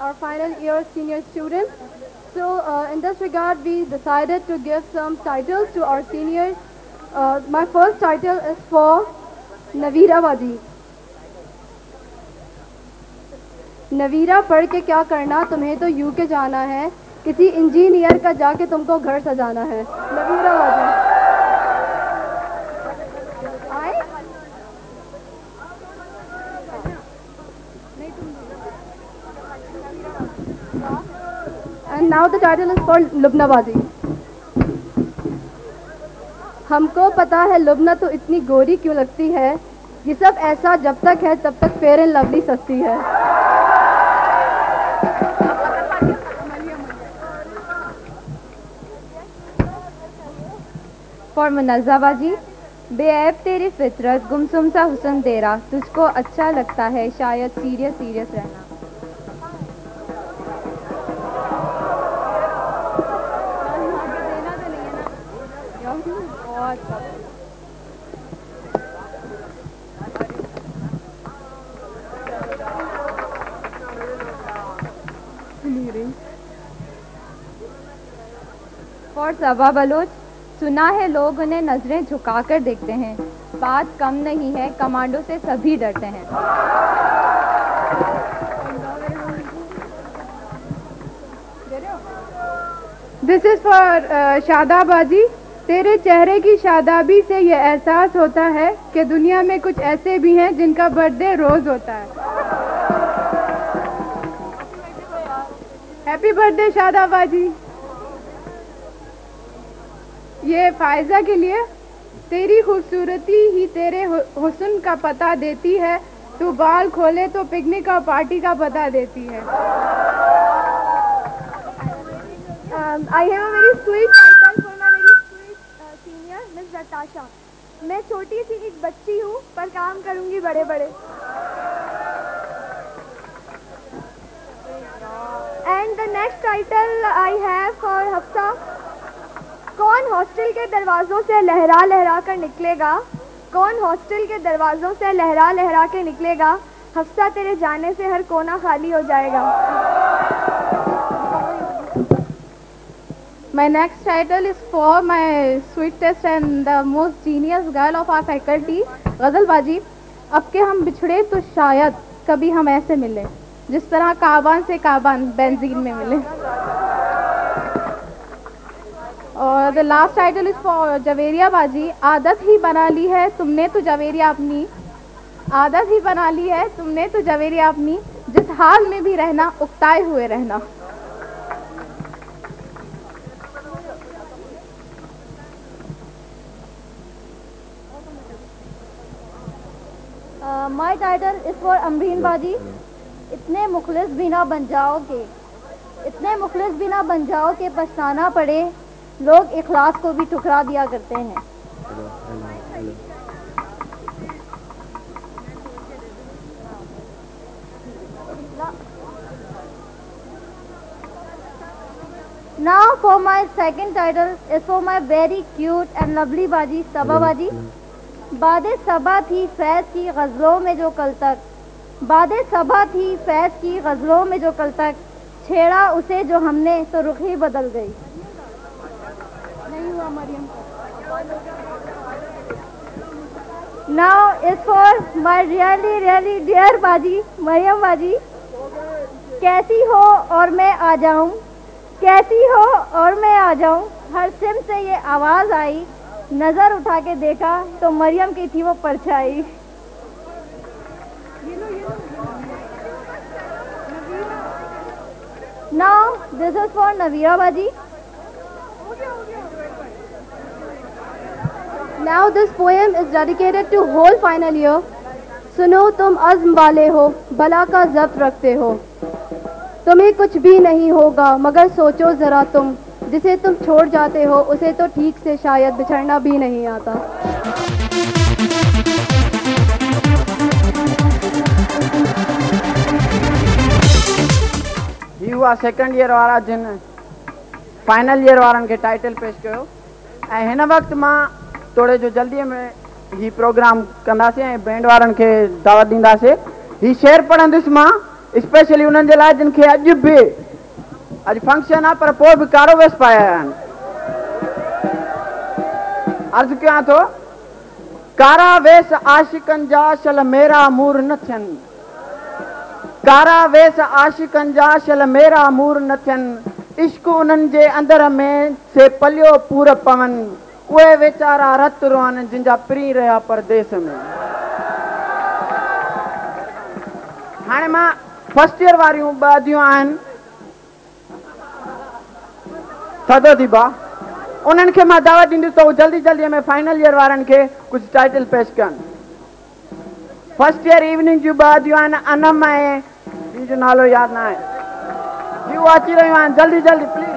our final year senior students. So in this regard, we decided to give some titles to our seniors. My first title is for Navira बाजी. नवीरा पढ़ के क्या करना, तुम्हें तो UK जाना है, किसी इंजीनियर का जाके तुमको घर सजाना है. नवीरा बाजी. And now the title is for Lubna बाजी. हमको पता है लुबना तो इतनी गोरी क्यों लगती है, ये सब ऐसा जब तक है तब तक फेयर एंड लवली सस्ती है. फॉर मुनज़्ज़ा बाजी. बेऐब तेरी फितरत, गुमसुम सा हुस्न तेरा, तुझको अच्छा लगता है शायद सीरियस सीरियस रहना. फॉर सबा बलोच. सुना है लोग उन्हें नजरें झुकाकर देखते हैं, बात कम नहीं है, कमांडो से सभी डरते हैं. दिस इज फॉर शादाबाजी. तेरे चेहरे की शादाबी से ये एहसास होता है कि दुनिया में कुछ ऐसे भी हैं जिनका बर्थडे रोज होता है. हैप्पी बर्थडे शादाबाजी. ये फायजा के लिए. तेरी खूबसूरती ही तेरे हुस्न का पता देती है, तू बाल खोले तो पिकनिक और पार्टी का पता देती है. I have a very sweet title for my very sweet senior Miss Natasha. मैं छोटी सी एक बच्ची हूँ पर काम करूँगी बड़े बड़े. And the next title I have for Hafsa. कौन हॉस्टल के दरवाज़ों से लहरा लहरा कर निकलेगा, कौन हॉस्टल के दरवाज़ों से लहरा लहरा के निकलेगा, हफ्सा तेरे जाने से हर कोना खाली हो जाएगा. My next title is for my sweetest and the most genius girl of our faculty, गज़ल बाजी. अब के हम बिछड़े तो शायद कभी हम ऐसे मिले, जिस तरह काबान से काबान बेंजीन में मिले. और the last title is for Javeria बाजी. आदत ही बना ली है तुमने तो जवेरिया अपनी, आदत ही बना ली है तुमने तो जवेरिया अपनी, जिस हाल में भी रहना उकताए हुए रहना. माई टाइटल इज फॉर अमरीन बाजी. इतने मुखलिस भी ना बन जाओ के, इतने मुखलिस भी ना बन जाओ के पछताना पड़े, लोग इखलास को भी ठुकरा दिया करते हैं. Now for my second title is for my very cute and lovely बाजी सबा बाजी. बादे सबा थी फैज़ की गज़लों में जो कल तक, बादे सबा थी फैज़ की गज़लों में जो कल तक, छेड़ा उसे जो हमने तो रुख ही बदल गई. Now is for my really really dear बाजी मरियम बाजी. कैसी हो और मैं आ जाऊं, कैसी हो और मैं आ जाऊं, हर सिम से ये आवाज़ आई, नज़र उठा के देखा तो मरियम की थी वो परछाई. Now this is for Navira बाजी. Now this poem is dedicated to whole final year. सुनो तुम अज़्म वाले हो, बला का ज़ब्त रखते हो, तुम्हें कुछ भी नहीं होगा मगर सोचो ज़रा तुम, जिसे तुम छोड़ जाते हो उसे तो ठीक से शायद बिछड़ना भी नहीं आता. ही हुआ सेकंड ईयर वारा जिन फाइनल ईयर वारनि खे टाइटल पेश कयो. ऐं हिन वक़्तु मां थोरे जो जल्दीअ में ही प्रोग्राम कंदासीं ऐं बैंड वारनि खे दावत ॾींदासीं. ही शेर पढ़ंदुसि मां स्पेशली उन्हनि जे लाइ जिन खे अॼु बि अॼु फंक्शन आहे पर पोइ बि कारो वेस पाया आहिनि। अर्ज़ु कयां थो, कारा वेस आशिकनि जा शल मेरा मूर न थियनि, कारा वेस आशिकनि जा शल मेरा मूर न थियनि, इश्क उन्हनि जे अंदर में से पलियो पूर पवनि, उहे वीचारा रत रोअनि जिन जा प्री रहिया परदेस में। हाणे मां फर्स्ट ईयर वारियूं ॿ आहिनि थधो थी बा, उन्हनि खे मां दावत ॾींदुसि त जल्दी जल्दी में फाइनल ईयर वारनि खे कुझु टाइटल पेश कनि। फर्स्ट ईयर इवनिंग जूं ॿ आहिनि, अनम ऐं जो नालो यादि न आहे जी, उहे अची रहियूं आहिनि, जल्दी जल्दी प्लीज़।